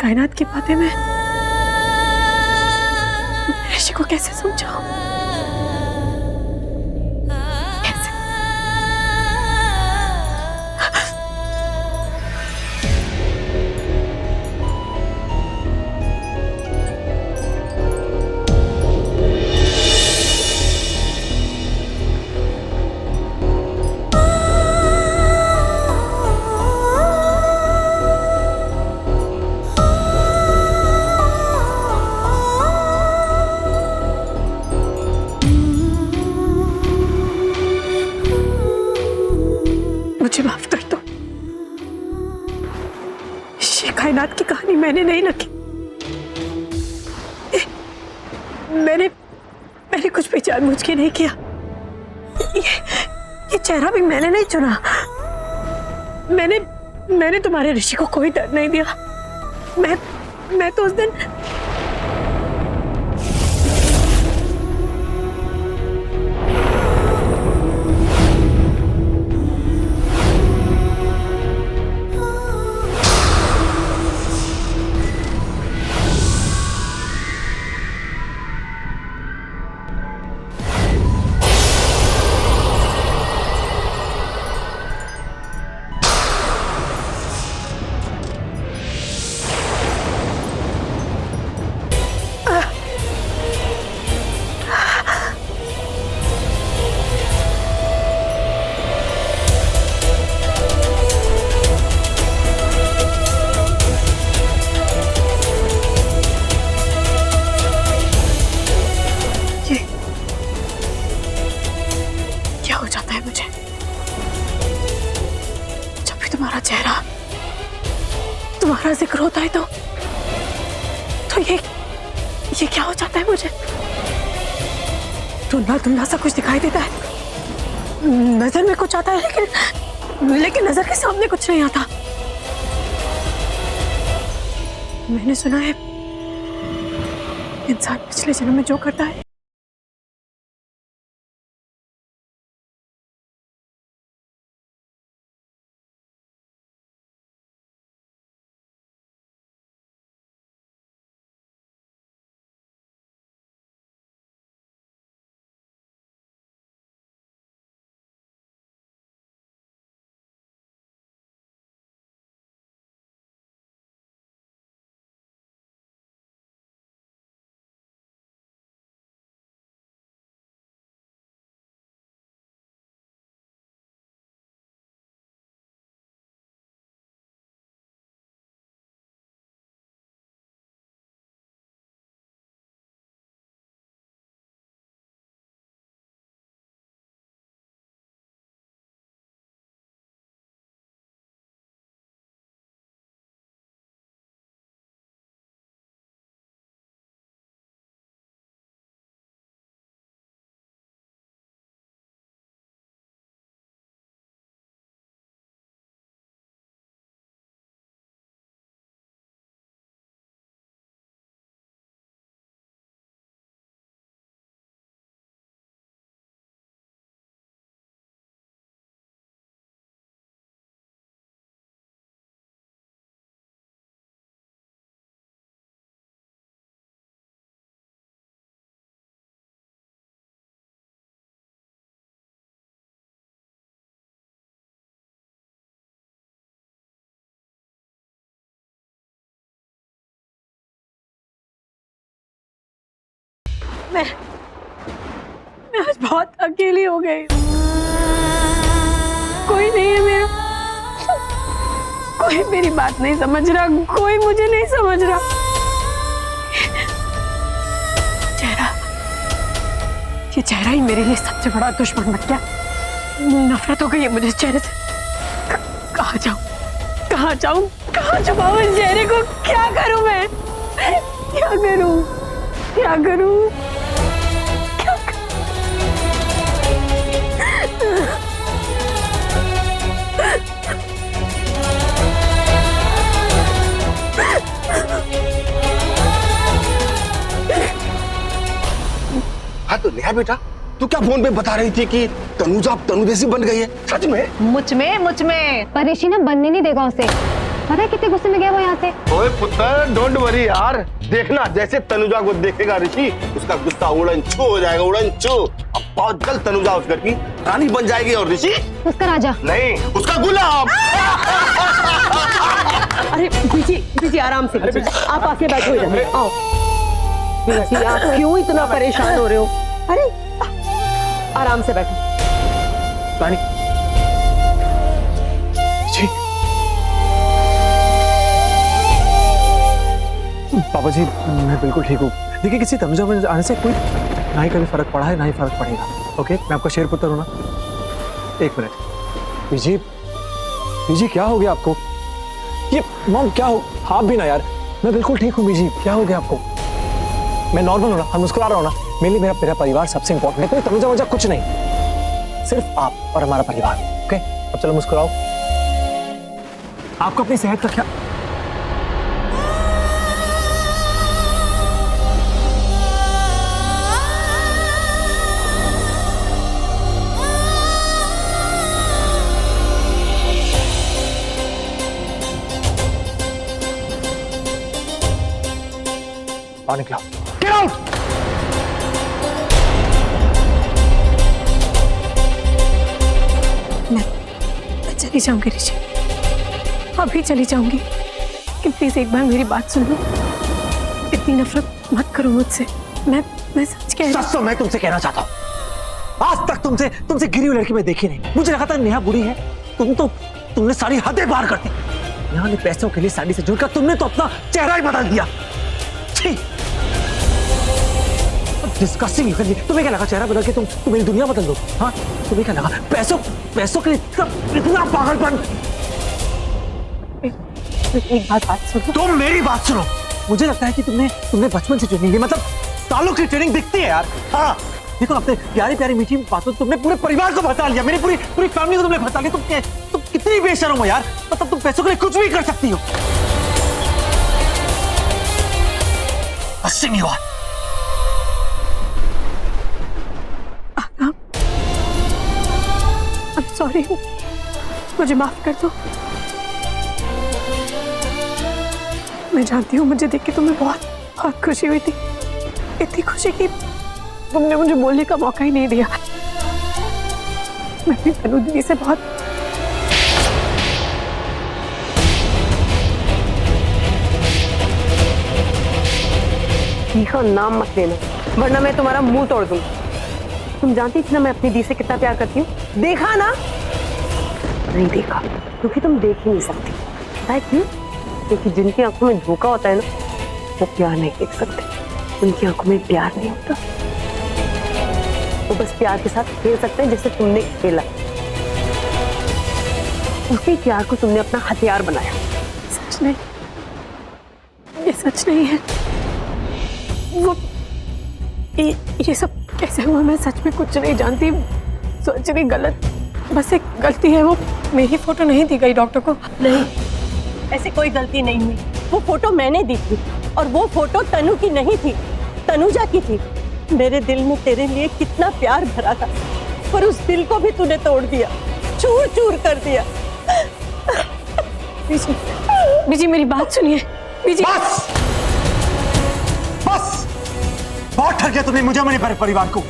कायनात की बातें मैं ऋषि को कैसे समझाऊं? कैसे? मुझे माफ कर दो। ये कायनात की कहानी मैंने नहीं लिखी। मैंने कुछ भी जानबूझ के नहीं किया। ये चेहरा भी मैंने नहीं चुना। मैंने तुम्हारे ऋषि को कोई डर नहीं दिया। मैं तो उस दिन क्या हो जाता है मुझे जब भी तुम्हारा चेहरा, तुम्हारा जिक्र होता है तो ये क्या हो जाता है मुझे? धुंधला धुंधला सा कुछ दिखाई देता है। नजर में कुछ आता है लेकिन नजर के सामने कुछ नहीं आता। मैंने सुना है इंसान पिछले जन्म में जो करता है मैं आज बहुत अकेली हो गई। कोई नहीं है मेरा, कोई मेरी बात नहीं समझ रहा, कोई मुझे नहीं समझ रहा। ये चेहरा ही मेरे लिए सबसे बड़ा दुश्मन बन गया। नफरत हो गई है मुझे इस चेहरे से। कहाँ जाऊं, कहाँ जाऊं, कहाँ छुपाऊं इस चेहरे को? क्या करूं मैं? क्या करूं, क्या करूं? हाँ तो नेहा बेटा, तू क्या फोन पे बता रही थी कि तनुजा अब तनु जैसी बन गई है? सच में? मुझ में पर ऋषि ना बनने नहीं देगा उसे। पता है कितने गुस्से में गया वो यहाँ से। ओए पुत्र, डोंट वरी यार, देखना जैसे तनुजा को देखेगा ऋषि, उसका गुस्सा उड़न छू हो जाएगा, उड़न छू। अब बहुत जल्द तनुजा उस घर की रानी बन जाएगी और ऋषि उसका राजा नहीं, उसका गुलाम। अरे बीजी, बीजी आराम से, बीजी आप आके बैठो इधर, आओ। बीजी आप क्यों इतना परेशान हो रहे हो? अरे आराम से बैठो। रानी जी, पापा जी मैं बिल्कुल ठीक हूँ। देखिए किसी तनुजा में आने से कोई ना ही कभी फर्क पड़ा है ना ही फर्क पड़ेगा। ओके, मैं आपका शेर पुत्र हूँ ना। एक मिनट बीजी, बीजी क्या हो गया आपको? ये मॉम क्या हो, आप भी ना यार। मैं बिल्कुल ठीक हूँ बीजी, क्या हो गया आपको? मैं नॉर्मल हूँ ना, हम मुस्कुरा रहा हूँ ना। मेरे लिए मेरा परिवार सबसे इंपॉर्टेंट है, कोई तनुजा वनुजा कुछ नहीं, सिर्फ आप और हमारा परिवार। ओके अब चलो मुस्कुराओ। आपको अपनी सेहत का ख्याल। बाहर निकलो, गेट आउट। मैं चली जाऊंगी ऋषि, अभी चली जाऊंगी, लेकिन प्लीज एक बार मेरी बात सुन लो। इतनी नफरत मत करो मुझसे। मैं सच कह रही सच तो मैं तुमसे कहना चाहता हूँ, आज तक तुमसे गिरी हुई लड़की मैं देखी नहीं। मुझे लगा था नेहा बुरी है, तुमने सारी हदें पार कर दी। नेहा ने पैसों के लिए साड़ी से जुड़कर तुमने तो अपना चेहरा ही बदल दिया। छी, डिस्कस्टिंग। तुम्हें क्या लगा चेहरा बदल के तुम मेरी दुनिया बदल दो? हाँ, तुम्हें क्या लगा पैसों के लिए इतना पागलपन? एक बात सुनो। तुम मेरी बात सुनो। मुझे लगता है कि तुमने बचपन से ट्रेनिंग ली, मतलब सालों की ट्रेनिंग दिखती है यार। हाँ देखो, अपने प्यारी प्यारी मीठी बातों तुमने पूरे परिवार को फंसा लिया, मेरी पूरी फैमिली को तुमने फंसा लिया। तुम कितनी बेशर्म हो यार, मतलब तुम पैसों के लिए कुछ भी कर सकती हो। पश्चिमी हुआ। सॉरी, मुझे माफ कर दो। मैं जानती हूँ मुझे देख के तुम्हें बहुत खुशी हुई थी, इतनी खुशी कि तुमने मुझे बोलने का मौका ही नहीं दिया। मैं अपनी तनु दीदी से बहुत तीखा नाम मत लेना, वरना मैं तुम्हारा मुंह तोड़ दूंगी। तुम जानती थी ना मैं अपनी दी से कितना प्यार करती हूँ। देखा ना? नहीं देखा, क्योंकि तुम देख ही नहीं सकती। पता है क्यों? क्योंकि जिनकी आंखों में धोखा होता है ना, वो प्यार नहीं देख सकते। उनकी आंखों में प्यार नहीं होता, वो बस प्यार के साथ खेल सकते हैं जैसे तुमने खेला। उसी प्यार को तुमने अपना हथियार बनाया। सच नहीं, ये सच नहीं है। वो ये सब कैसे हुआ? मैं सच में कुछ नहीं जानती। सर्जरी गलत, बस एक गलती है, वो मेरी फोटो नहीं दी गई डॉक्टर को। नहीं, ऐसे कोई गलती नहीं हुई। वो फोटो मैंने दी थी, और वो फोटो तनु की नहीं थी, तनुजा की थी। मेरे दिल में तेरे लिए कितना प्यार भरा था, पर उस दिल को भी तूने तोड़ दिया, चूर चूर कर दिया। बीजी, बीजी मेरी बात सुनिए। बीजी बस बस, बहुत ठग गया तुमने मुझे, मेरे परिवार को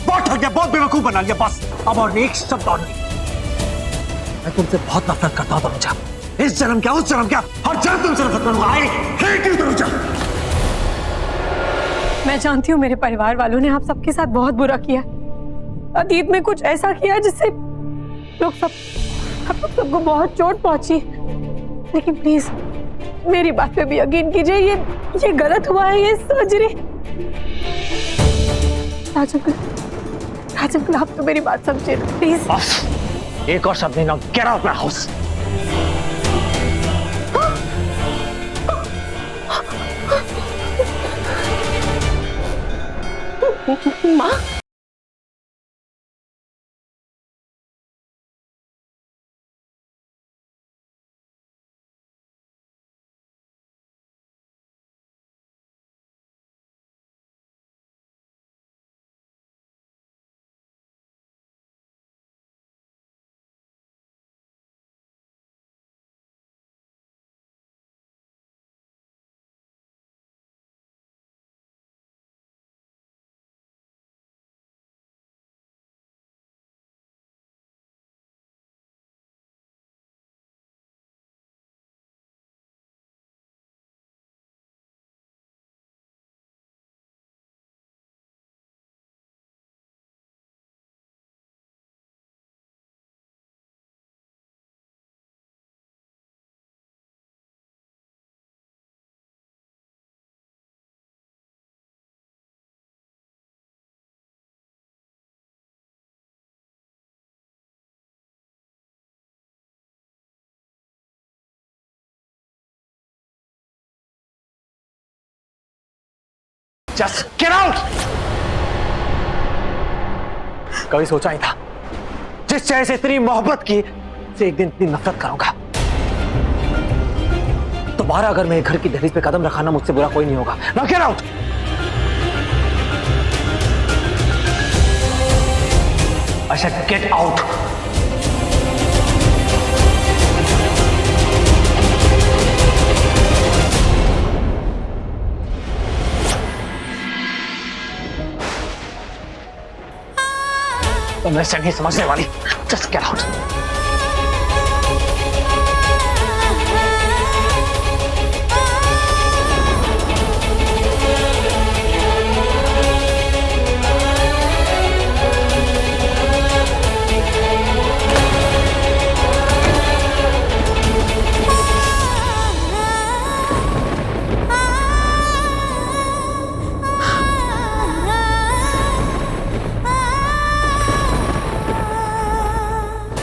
बहुत ठग गया, बहुत बेवकूफ बना लिया। बस अब और एक शब्द और नहीं। मैं तुमसे बहुत नफरत करता हूँ तनुजा, इस जन्म क्या उस जन्म क्या, हर जन्म तुमसे नफरत करूंगा। I hate you Tanuja. मैं जानती हूँ मेरे परिवार वालों ने आप सबके साथ बहुत बुरा किया, अतीत में कुछ ऐसा किया जिससे लोग सबको बहुत चोट पहुंची। लेकिन प्लीज मेरी बात पे भी यकीन कीजिए, ये गलत हुआ है, ये सर्जरी। राज अंकल आप तो मेरी बात समझिए प्लीज। एक और शब्द नहीं, गेट आउट माय हाउस। माँ जस्ट गेट आउट। कभी सोचा ही था जिस चेहरे से इतनी मोहब्बत की से एक दिन इतनी नफरत करूंगा। दोबारा अगर मैं घर की दहलीज पे कदम रखाना मुझसे बुरा कोई नहीं होगा। Now get out. I said get out. तो मैं से नहीं समझने वाली। Just get out.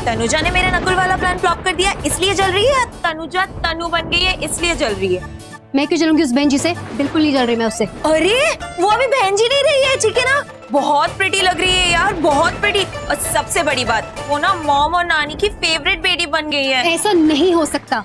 तनुजा ने मेरा नकुल वाला प्लान फ्लॉप कर दिया इसलिए जल रही है। तनुजा तनु बन गई है इसलिए जल रही है। मैं क्यों जलूंगी उस बहन जी से? बिल्कुल नहीं जल रही मैं उससे। अरे वो अभी बहन जी नहीं रही है, ठीक है ना? बहुत प्रिटी लग रही है यार, बहुत प्रिटी। और सबसे बड़ी बात वो ना मॉम और नानी की फेवरेट बेटी बन गई है। ऐसा नहीं हो सकता।